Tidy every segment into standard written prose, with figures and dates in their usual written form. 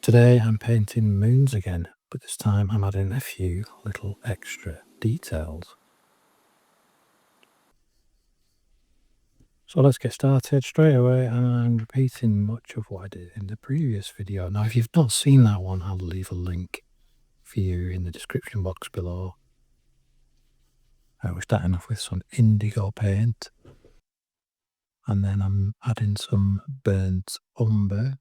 Today I'm painting moons again, but this time I'm adding a few little extra details. So let's get started straight away, and I'm repeating much of what I did in the previous video. Now if you've not seen that one, I'll leave a link for you in the description box below. We're starting off with some indigo paint, and then I'm adding some burnt umber.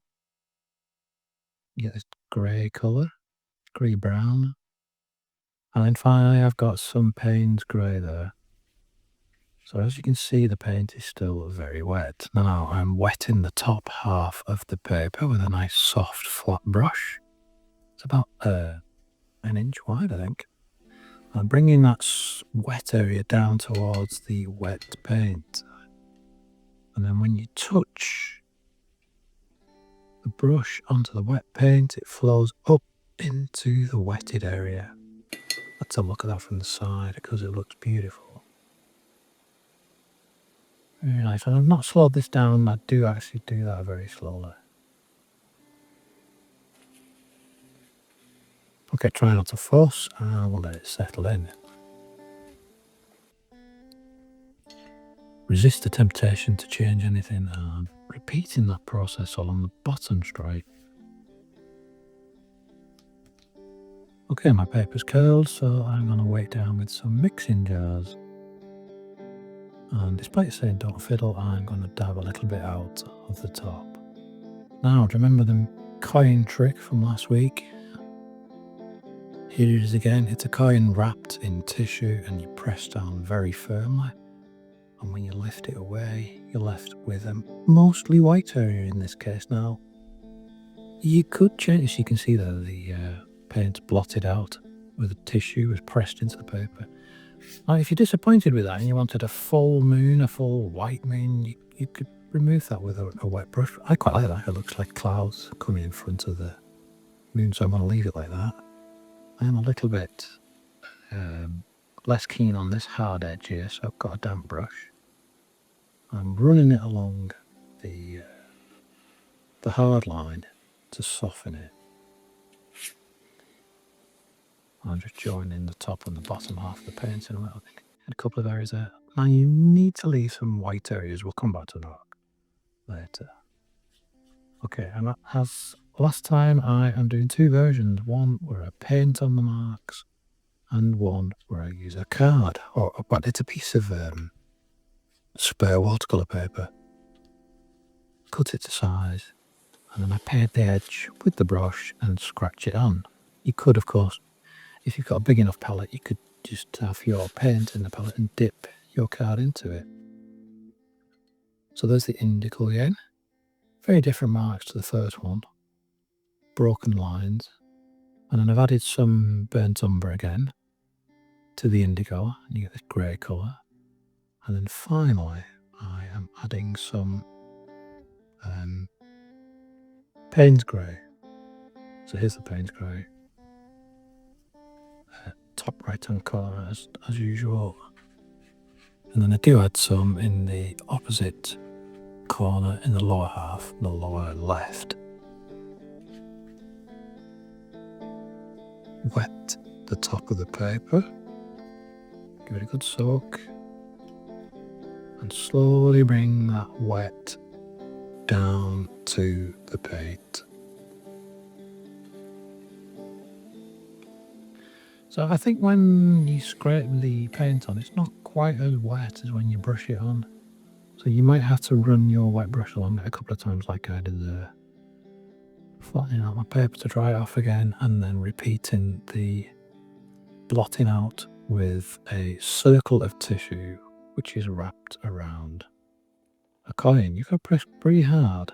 You get this grey colour, grey brown, and then finally I've got some Payne's grey there. So as you can see, the paint is still very wet. Now I'm wetting the top half of the paper with a nice soft flat brush. It's about an inch wide, I think. I'm bringing that wet area down towards the wet paint. And then when you touch the brush onto the wet paint, it flows up into the wetted area. Let's have a look at that from the side because it looks beautiful. Very nice. And I've not slowed this down. I do actually do that very slowly. Okay, try not to fuss, and we'll let it settle in. Resist the temptation to change anything, and repeating that process along the bottom stripe. Okay, my paper's curled, so I'm going to weight down with some mixing jars. And despite saying don't fiddle, I'm going to dab a little bit out of the top. Now, do you remember the coin trick from last week? Here it is again. It's a coin wrapped in tissue and you press down very firmly. And when you lift it away, you're left with a mostly white area in this case. Now, you could change, as you can see there, the paint's blotted out where the tissue was pressed into the paper. Now, if you're disappointed with that and you wanted a full moon, a full white moon, you could remove that with a wet brush. I quite like that. It looks like clouds coming in front of the moon, so I'm going to leave it like that. I am a little bit less keen on this hard edge here, so I've got a damp brush. I'm running it along the hard line to soften it. I'm just joining the top and the bottom half of the paint in a couple of areas there. Now you need to leave some white areas. We'll come back to that later. Okay, and as last time, I am doing two versions. One where I paint on the marks, and one where I use a card, but it's a piece of spare watercolor paper. Cut it to size, and then I paint the edge with the brush and scratch it on. You could, of course, if you've got a big enough palette, you could just have your paint in the palette and dip your card into it. So there's the indigo again. Very different marks to the first one. Broken lines. And then I've added some burnt umber again to the indigo, and you get this grey colour. And then finally, I am adding some Payne's grey. So here's the Payne's grey. Top right hand corner as usual. And then I do add some in the opposite corner in the lower half, the lower left. Wet the top of the paper, give it a good soak, and slowly bring that wet down to the paint. So I think when you scrape the paint on, it's not quite as wet as when you brush it on. So you might have to run your wet brush along it a couple of times like I did there. Flattening out my paper to dry it off again, and then repeating the blotting out with a circle of tissue which is wrapped around a coin. You can press pretty hard.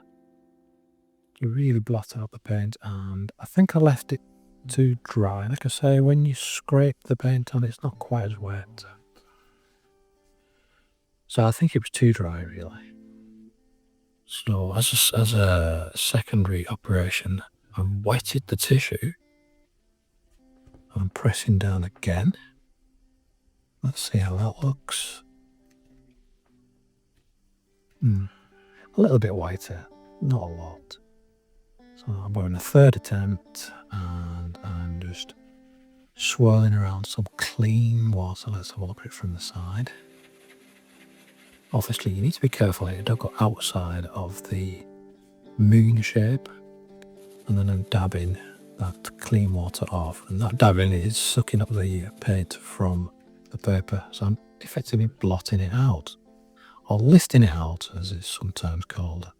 You really blot out the paint, and I think I left it to dry. Like I say, when you scrape the paint on, it's not quite as wet. So I think it was too dry, really. So as a secondary operation, I wetted the tissue. I'm pressing down again. Let's see how that looks. A little bit whiter, not a lot. So we're in a third attempt and I'm just swirling around some clean water. Let's have a look at it from the side. Obviously you need to be careful here, don't go outside of the moon shape, and then I'm dabbing that clean water off, and that dabbing is sucking up the paint from the paper, so I'm effectively blotting it out, or lifting it out as it's sometimes called.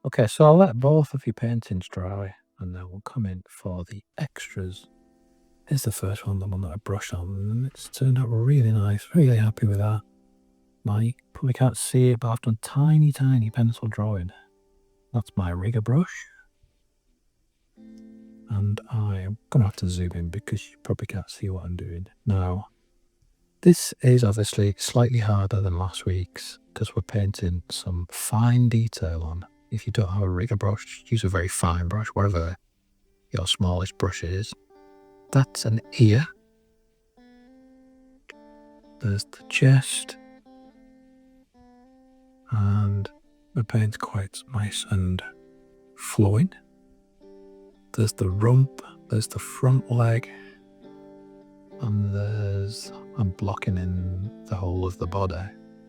Okay, so I'll let both of your paintings dry and then we'll come in for the extras. Here's the first one, the one that I brushed on, and it's turned out really nice, really happy with that. You probably can't see it, but I've done tiny pencil drawing. That's my rigger brush. And I'm going to have to zoom in because you probably can't see what I'm doing. Now, this is obviously slightly harder than last week's because we're painting some fine detail on. If you don't have a rigger brush, use a very fine brush, wherever your smallest brush is. That's an ear. There's the chest. And the paint's quite nice and flowing. There's the rump, there's the front leg, and I'm blocking in the whole of the body.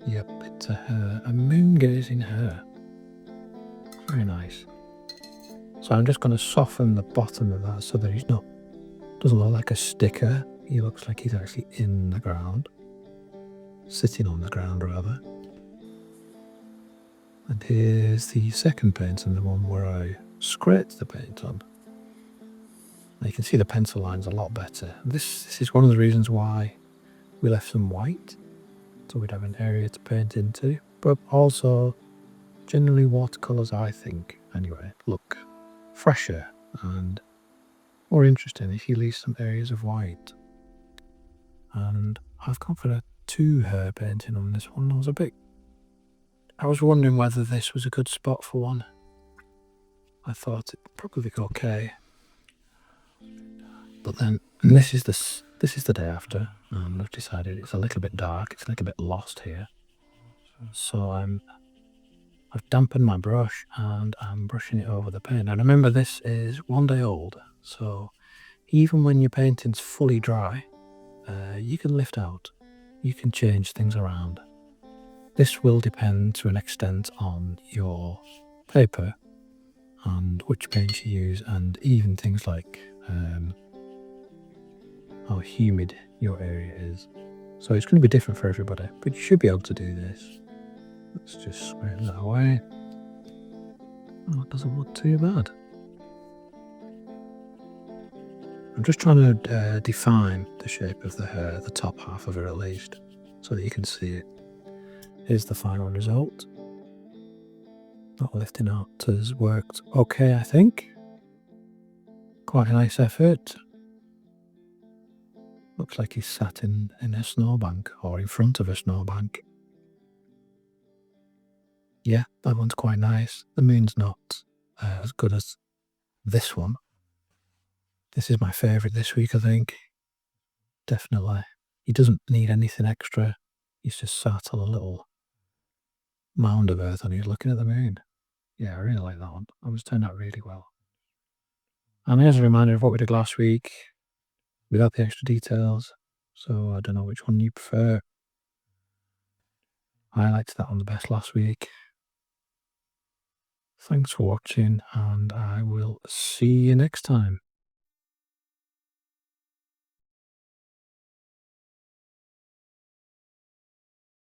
Yep, it's a hare, a moon gazing hare. Very nice. So I'm just going to soften the bottom of that so that he's not, doesn't look like a sticker. He looks like he's actually in the ground, sitting on the ground rather. And here's the second paint, and the one where I scraped the paint on. Now you can see the pencil lines a lot better. This is one of the reasons why we left some white, so we'd have an area to paint into. But also, generally watercolours, I think, anyway, look fresher and more interesting if you leave some areas of white. And I've gone for a 2 hair painting on this one. I was wondering whether this was a good spot for one. I thought it'd probably look okay. But then this is the day after, and I've decided it's a little bit dark, it's a little bit lost here. So I've dampened my brush and I'm brushing it over the paint. And remember, this is 1 day old, so even when your painting's fully dry, you can lift out, you can change things around. This will depend to an extent on your paper and which paint you use, and even things like how humid your area is. So it's going to be different for everybody, but you should be able to do this. Let's just scrape that away. Oh, it doesn't look too bad. I'm just trying to define the shape of the hair, the top half of it at least, so that you can see it. Here's the final result. That lifting out has worked okay, I think. Quite a nice effort. Looks like he's sat in a snowbank, or in front of a snowbank. Yeah, that one's quite nice. The moon's not as good as this one. This is my favourite this week, I think. Definitely. He doesn't need anything extra. He's just sat on a little mound of earth and he's looking at the moon. Yeah, I really like that one. That one's turned out really well. And here's a reminder of what we did last week without the extra details. So I don't know which one you prefer. I liked that one the best last week. Thanks for watching, and I will see you next time.